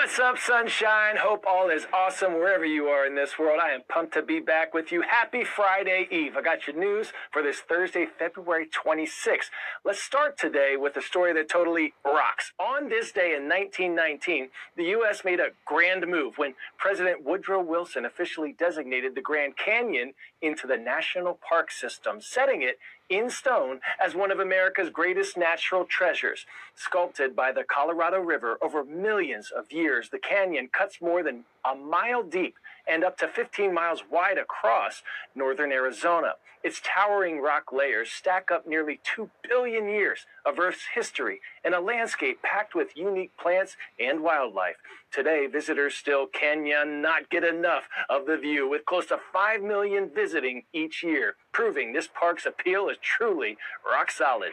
What's up, sunshine? Hope all is awesome wherever you are in this world. I am pumped to be back with you. Happy Friday Eve. I got your news for this Thursday, February 26th. Let's start today with a story that totally rocks. On this day in 1919, the U.S. made a grand move when President Woodrow Wilson officially designated the Grand Canyon into the National Park System, setting it in stone as one of America's greatest natural treasures. Sculpted by the Colorado River over millions of years, the canyon cuts more than a mile deep and up to 15 miles wide across northern Arizona. Its towering rock layers stack up nearly 2 billion years of Earth's history in a landscape packed with unique plants and wildlife. Today, visitors still cannot get enough of the view, with close to 5 million visiting each year, proving this park's appeal is truly rock solid.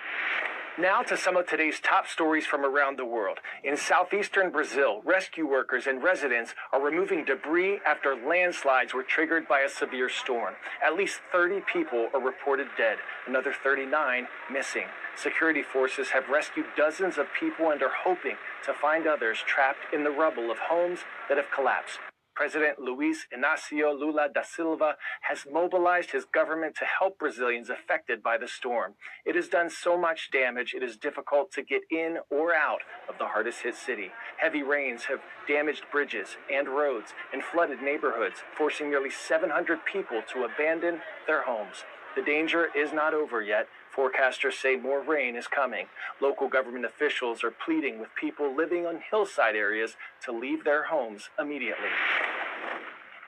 Now to some of today's top stories from around the world. In southeastern Brazil, rescue workers and residents are removing debris after landslides were triggered by a severe storm. At least 30 people are reported dead, another 39 missing. Security forces have rescued dozens of people and are hoping to find others trapped in the rubble of homes that have collapsed. President Luiz Inácio Lula da Silva has mobilized his government to help Brazilians affected by the storm. It has done so much damage, it is difficult to get in or out of the hardest hit city. Heavy rains have damaged bridges and roads and flooded neighborhoods, forcing nearly 700 people to abandon their homes. The danger is not over yet. Forecasters say more rain is coming. Local government officials are pleading with people living on hillside areas to leave their homes immediately.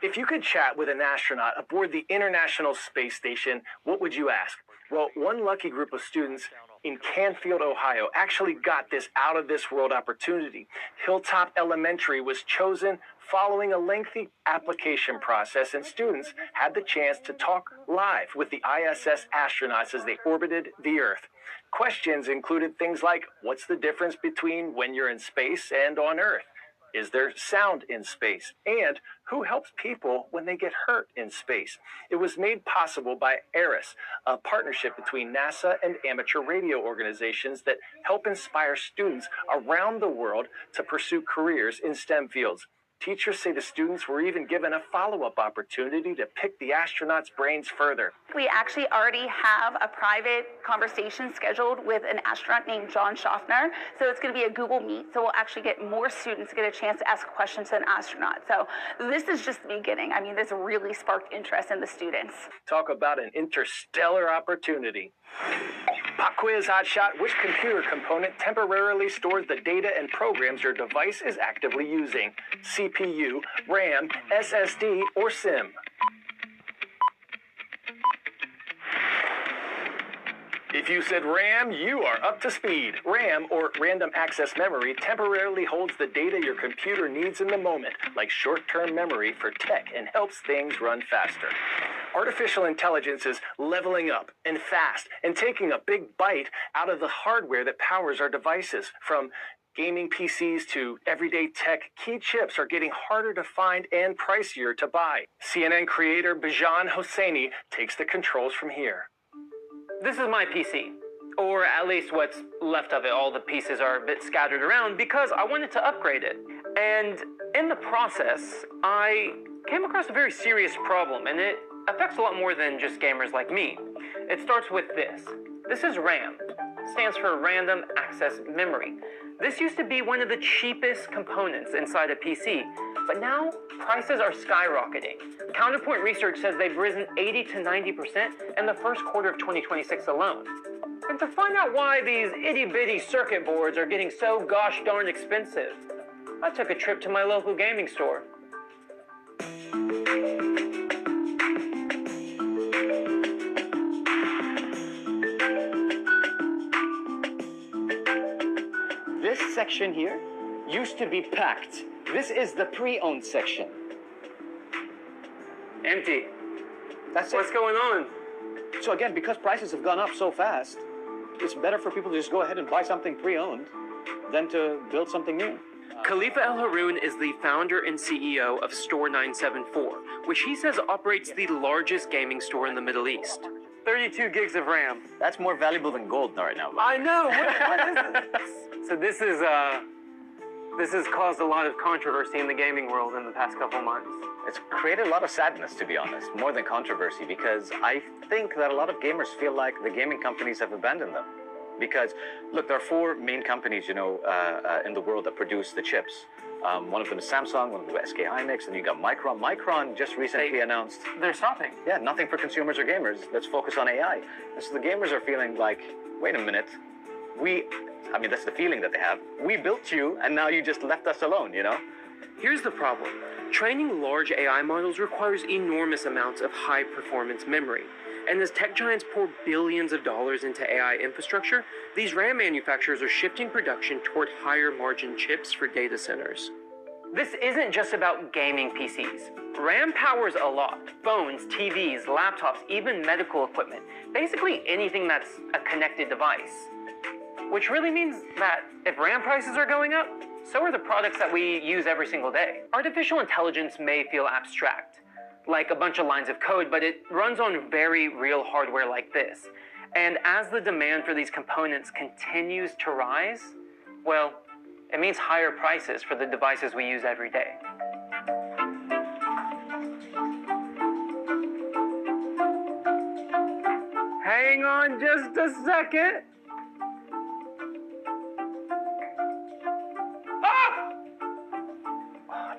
If you could chat with an astronaut aboard the International Space Station, what would you ask? Well, one lucky group of students in Canfield, Ohio, actually got this out-of-this-world opportunity. Hilltop Elementary was chosen following a lengthy application process, and students had the chance to talk live with the ISS astronauts as they orbited the Earth. Questions included things like, what's the difference between when you're in space and on Earth? Is there sound in space? And who helps people when they get hurt in space? It was made possible by ARIS, a partnership between NASA and amateur radio organizations that help inspire students around the world to pursue careers in STEM fields. Teachers say the students were even given a follow-up opportunity to pick the astronauts' brains further. We actually already have a private conversation scheduled with an astronaut named John Schaffner. So it's going to be a Google Meet. So we'll actually get more students to get a chance to ask questions to an astronaut. So this is just the beginning. I mean, this really sparked interest in the students. Talk about an interstellar opportunity. Pop quiz hotshot: which computer component temporarily stores the data and programs your device is actively using? CPU, RAM, SSD, or SIM? If you said RAM, you are up to speed. RAM, or random access memory, temporarily holds the data your computer needs in the moment, like short-term memory for tech, and helps things run faster. Artificial intelligence is leveling up and fast and taking a big bite out of the hardware that powers our devices. From gaming PCs to everyday tech, key chips are getting harder to find and pricier to buy. CNN creator Bijan Hosseini takes the controls from here. This is my PC, or at least what's left of it. All the pieces are a bit scattered around because I wanted to upgrade it. And in the process, I came across a very serious problem, and it affects a lot more than just gamers like me. It starts with this. This is RAM. Stands for Random Access Memory. This used to be one of the cheapest components inside a PC, but now prices are skyrocketing. Counterpoint research says they've risen 80 to 90% in the first quarter of 2026 alone. And to find out why these itty-bitty circuit boards are getting so gosh darn expensive, I took a trip to my local gaming store. This section here used to be packed. This is the pre-owned section. Empty. That's What's it. going on? So again, because prices have gone up so fast, it's better for people to just go ahead and buy something pre-owned than to build something new. Khalifa El Haroun is the founder and CEO of Store 974, which he says operates the largest gaming store in the Middle East. 32 gigs of RAM. That's more valuable than gold right now. I know. What is this? So this is This has caused a lot of controversy in the gaming world in the past couple months. It's created a lot of sadness, to be honest, more than controversy, because I think that a lot of gamers feel like the gaming companies have abandoned them. Because, look, there are four main companies, in the world that produce the chips. One of them is Samsung, one of them is SK Hynix, and you got Micron. Micron just recently announced... They're stopping. Yeah, nothing for consumers or gamers. Let's focus on AI. And so the gamers are feeling like, wait a minute, that's the feeling that they have. We built you, and now you just left us alone, Here's the problem. Training large AI models requires enormous amounts of high-performance memory. And as tech giants pour billions of dollars into AI infrastructure, these RAM manufacturers are shifting production toward higher-margin chips for data centers. This isn't just about gaming PCs. RAM powers a lot. Phones, TVs, laptops, even medical equipment. Basically anything that's a connected device. Which really means that if RAM prices are going up, so are the products that we use every single day. Artificial intelligence may feel abstract, like a bunch of lines of code, but it runs on very real hardware like this. And as the demand for these components continues to rise, well, it means higher prices for the devices we use every day. Hang on just a second.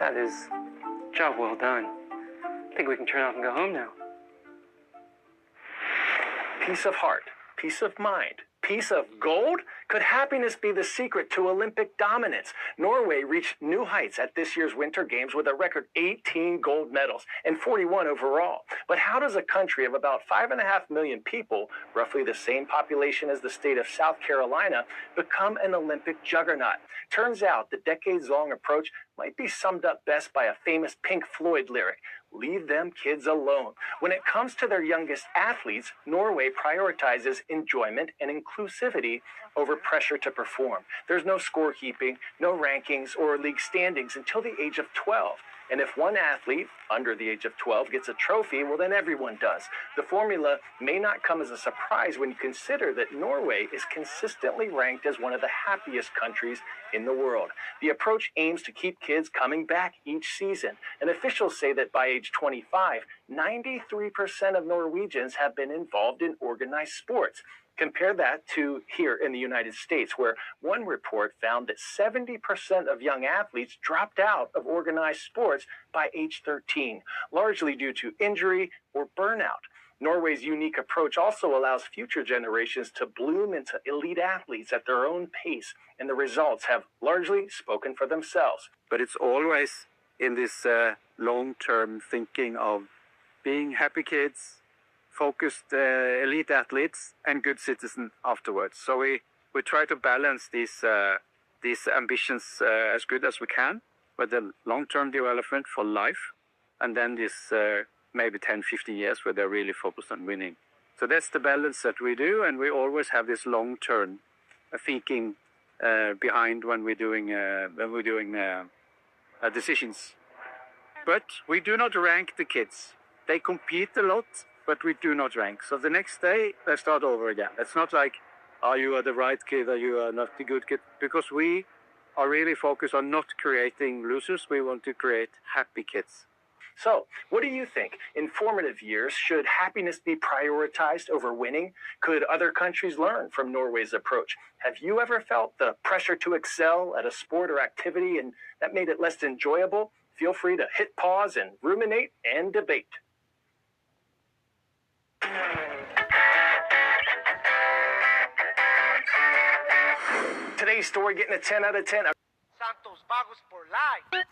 That is job well done. I think we can turn off and go home now. Peace of heart, peace of mind, piece of gold? Could happiness be the secret to Olympic dominance? Norway reached new heights at this year's Winter Games with a record 18 gold medals and 41 overall. But how does a country of about 5.5 million people, roughly the same population as the state of South Carolina, become an Olympic juggernaut? Turns out the decades-long approach might be summed up best by a famous Pink Floyd lyric: "Leave them kids alone." When it comes to their youngest athletes, Norway prioritizes enjoyment and inclusivity over pressure to perform. There's no scorekeeping, no rankings or league standings until the age of 12. And if one athlete under the age of 12 gets a trophy, well, then everyone does. The formula may not come as a surprise when you consider that Norway is consistently ranked as one of the happiest countries in the world. The approach aims to keep kids coming back each season. And officials say that by age 25, 93% of Norwegians have been involved in organized sports. Compare that to here in the United States, where one report found that 70% of young athletes dropped out of organized sports by age 13, largely due to injury or burnout. Norway's unique approach also allows future generations to bloom into elite athletes at their own pace, and the results have largely spoken for themselves. But it's always in this long-term thinking of being happy kids, focused elite athletes, and good citizens afterwards. So we try to balance these ambitions as good as we can with the long-term development for life, and then this maybe 10, 15 years where they're really focused on winning. So that's the balance that we do, and we always have this long-term thinking behind when we're doing decisions. But we do not rank the kids. They compete a lot, but we do not rank. So the next day, they start over again. It's not like, you are the right kid or you are not the good kid, because we are really focused on not creating losers. We want to create happy kids. So, what do you think? In formative years, should happiness be prioritized over winning? Could other countries learn from Norway's approach? Have you ever felt the pressure to excel at a sport or activity and that made it less enjoyable? Feel free to hit pause and ruminate and debate. Today's story getting a 10 out of 10. Santos Bagos for life.